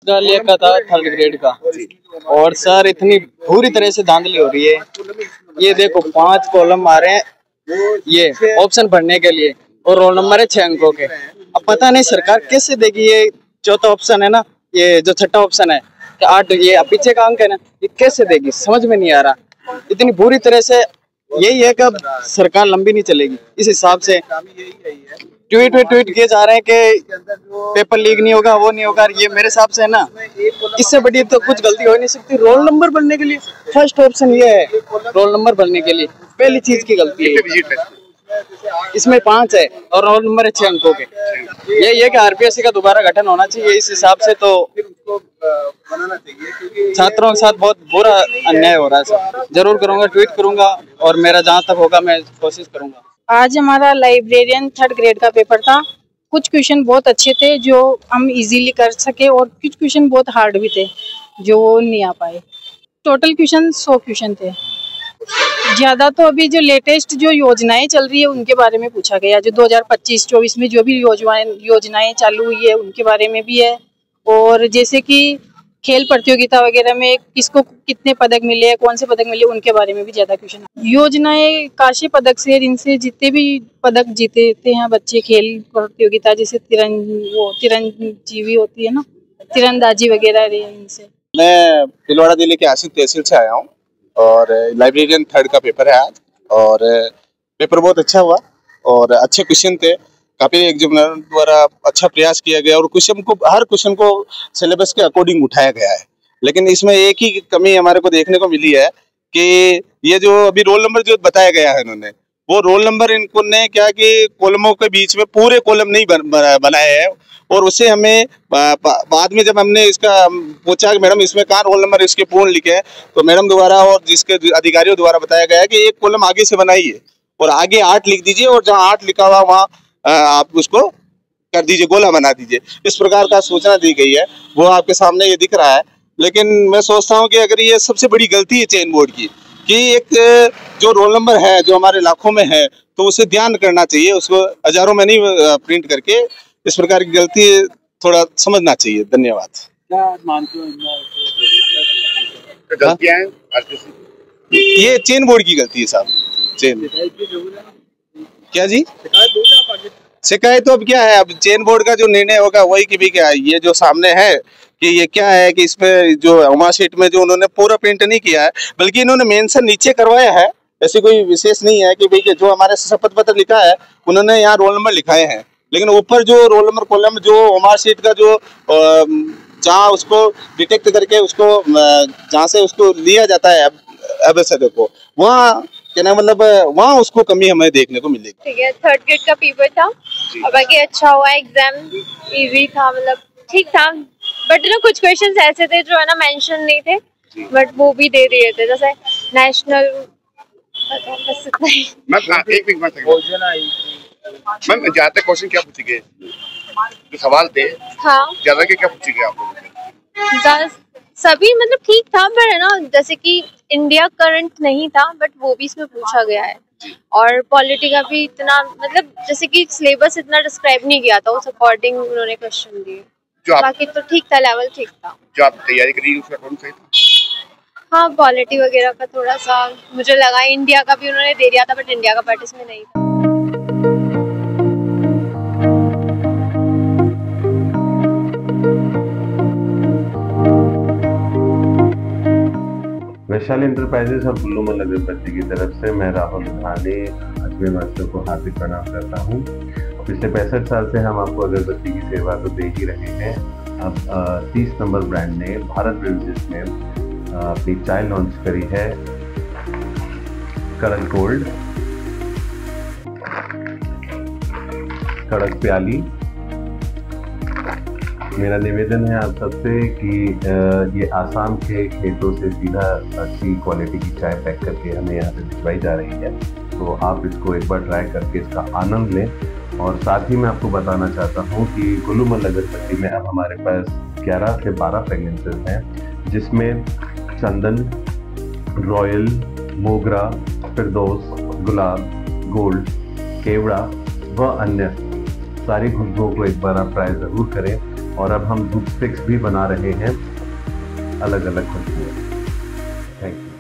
Australia का था 3rd grade का। और सर इतनी पूरी तरह से धांधली हो रही है। ये देखो 5 कॉलम आ रहे हैं ये ऑप्शन भरने के लिए और रोल नंबर है 6 अंकों के। अब पता नहीं सरकार कैसे देगी। ये चौथा ऑप्शन है ना, ये जो छठा ऑप्शन है कि 8 ये पीछे का अंक है ना, ये कैसे देगी समझ में नहीं आ रहा। इतनी बुरी तरह से यही है कि अब सरकार लंबी नहीं चलेगी। इस हिसाब से ट्वीट किए जा रहे हैं कि पेपर लीक नहीं होगा, वो नहीं होगा। ये मेरे हिसाब से है ना, इससे बड़ी तो कुछ गलती हो ही नहीं सकती। रोल नंबर भरने के लिए फर्स्ट ऑप्शन ये है, रोल नंबर भरने के लिए पहली चीज की गलती है। इसमें 5 है और रोल नंबर है 6 अंकों के। यही है कि आरपीएससी का दोबारा गठन होना चाहिए। इस हिसाब से तो छात्रों के साथ बहुत बुरा अन्याय हो रहा है सर। जरूर करूंगा, ट्वीट करूंगा और मेरा जहां तक होगा मैं कोशिश करूंगा। आज हमारा लाइब्रेरियन 3rd ग्रेड का पेपर था। कुछ क्वेश्चन बहुत अच्छे थे जो हम इजीली कर सके और कुछ क्वेश्चन बहुत हार्ड भी थे जो नहीं आ पाए। टोटल क्वेश्चन 100 क्वेश्चन थे। ज़्यादा तो अभी जो लेटेस्ट जो योजनाएं चल रही है उनके बारे में पूछा गया। जो 2025-24 में जो भी योजनाएं चालू हुई है उनके बारे में भी है। और जैसे कि खेल प्रतियोगिता वगैरह में किसको कितने पदक मिले, कौन से पदक मिले, उनके बारे में भी ज्यादा क्वेश्चन है। योजनाएं काशी पदक से जिनसे जितने भी पदक जीते हैं बच्चे खेल प्रतियोगिता, जैसे तिरंजीवी होती है ना, तीरंदाजी वगैरह इनसे। मैं भीलवाड़ा जिले के आसिफ तहसील से आया हूँ और लाइब्रेरियन 3rd का पेपर है आज। और पेपर बहुत अच्छा हुआ और अच्छे क्वेश्चन थे। काफी एग्जामिनर द्वारा अच्छा प्रयास किया गया और हर क्वेश्चन को सिलेबस के अकॉर्डिंग उठाया गया है। लेकिन इसमें एक ही कमी हमारे को देखने को मिली है कि ये जो अभी रोल नंबर जो बताया गया है इन्होंने, वो रोल नंबर इनको ने क्या कि कॉलमों के बीच में पूरे कॉलम नहीं बनाए हैं। और उससे हमें बाद में जब हमने इसका पूछा कि मैडम इसमें कहाँ रोल नंबर इसके पूर्ण लिखे हैं, तो मैडम द्वारा और जिसके अधिकारियों द्वारा बताया गया है कि एक कॉलम आगे से बनाइए और आगे 8 लिख दीजिए और जहाँ 8 लिखा हुआ वहाँ आप उसको कर दीजिए, गोला बना दीजिए। इस प्रकार का सूचना दी गई है, वो आपके सामने ये दिख रहा है। लेकिन मैं सोचता हूँ कि अगर ये सबसे बड़ी गलती है चयन बोर्ड की कि एक जो रोल नंबर है जो हमारे लाखों में है तो उसे ध्यान करना चाहिए, उसको हजारों में नहीं प्रिंट करके। इस प्रकार की गलती थोड़ा समझना चाहिए। धन्यवाद। क्या मानते हो गलतियां हैं? ये चयन बोर्ड की गलती है साहब। चयन क्या जी शिकायत तो अब क्या है, अब चयन बोर्ड का जो निर्णय होगा वही की भी क्या है। ये जो सामने है कि ये क्या है कि इसमें जो मार्कशीट में जो उन्होंने पूरा प्रिंट नहीं किया है बल्कि इन्होंने मेंशन नीचे करवाया है। ऐसी कोई विशेष नहीं है कि भाई जो हमारे शपथ पत्र लिखा है उन्होंने यहाँ रोल नंबर लिखाए हैं, लेकिन ऊपर जो रोल नंबर कॉलम जो मार्कशीट का जो जहाँ उसको डिटेक्ट करके उसको जहाँ से उसको लिया जाता है अब से देखो वहाँ क्या मतलब वहाँ उसको कमी हमें देखने को मिलेगी। ठीक है, 3rd ग्रेड का पेपर था और बाकी अच्छा हुआ। एग्जाम इजी था, मतलब ठीक था। बट ना कुछ क्वेश्चंस ऐसे थे जो है ना मेंशन नहीं थे, बट वो भी दे दिए थे। जैसे नेशनल बस इतना ही। मैम ज्यादा क्वेश्चन क्या पूछे गए जो सवाल थे? हाँ, ज्यादा क्या पूछे गए आप लोगों? सभी मतलब ठीक था, पर है ना जैसे कि इंडिया करंट नहीं था बट वो भी इसमें पूछा गया है। और पॉलिटी का भी इतना मतलब जैसे कि सिलेबस इतना डिस्क्राइब नहीं किया था, उस अकॉर्डिंग उन्होंने क्वेश्चन दिए। बाकी तो ठीक था, लेवल ठीक था। जो आप तैयारी करी उसका कौन सही था? हाँ, पॉलिटी वगैरह का थोड़ा सा मुझे लगा। इंडिया का भी उन्होंने दे दिया था बट इंडिया का पार्ट इसमें नहीं था। वैशाली इंटरप्राइजेस और कुल्लू अगरबत्ती की तरफ से मैं राहुल धानी अजमेर मास्टर को हार्दिक प्रणाम करता हूँ। पिछले 65 साल से हम आपको अगरबत्ती की सेवा तो दे ही रहे हैं। अब 30 नंबर ब्रांड ने भारत बेवरेजेस में अपनी चाय लॉन्च करी है, कड़क गोल्ड, कड़क प्याली। मेरा निवेदन है आप सबसे कि ये आसाम के खेतों से सीधा अच्छी क्वालिटी की चाय पैक करके हमें यहाँ से भिजवाई जा रही है, तो आप इसको एक बार ट्राई करके इसका आनंद लें। और साथ ही मैं आपको बताना चाहता हूँ कि कुल्लू अगरबत्ती में अब हमारे पास 11 से 12 फ्रेगनेंसेस हैं, जिसमें चंदन, रॉयल, मोगरा, फिरदौस, गुलाब, गोल्ड, केवड़ा व अन्य सारी खुशबुओं को एक बार आप ट्राई ज़रूर करें। और अब हम धूप स्टिक्स भी बना रहे हैं अलग अलग खुशबुओं। Thank you.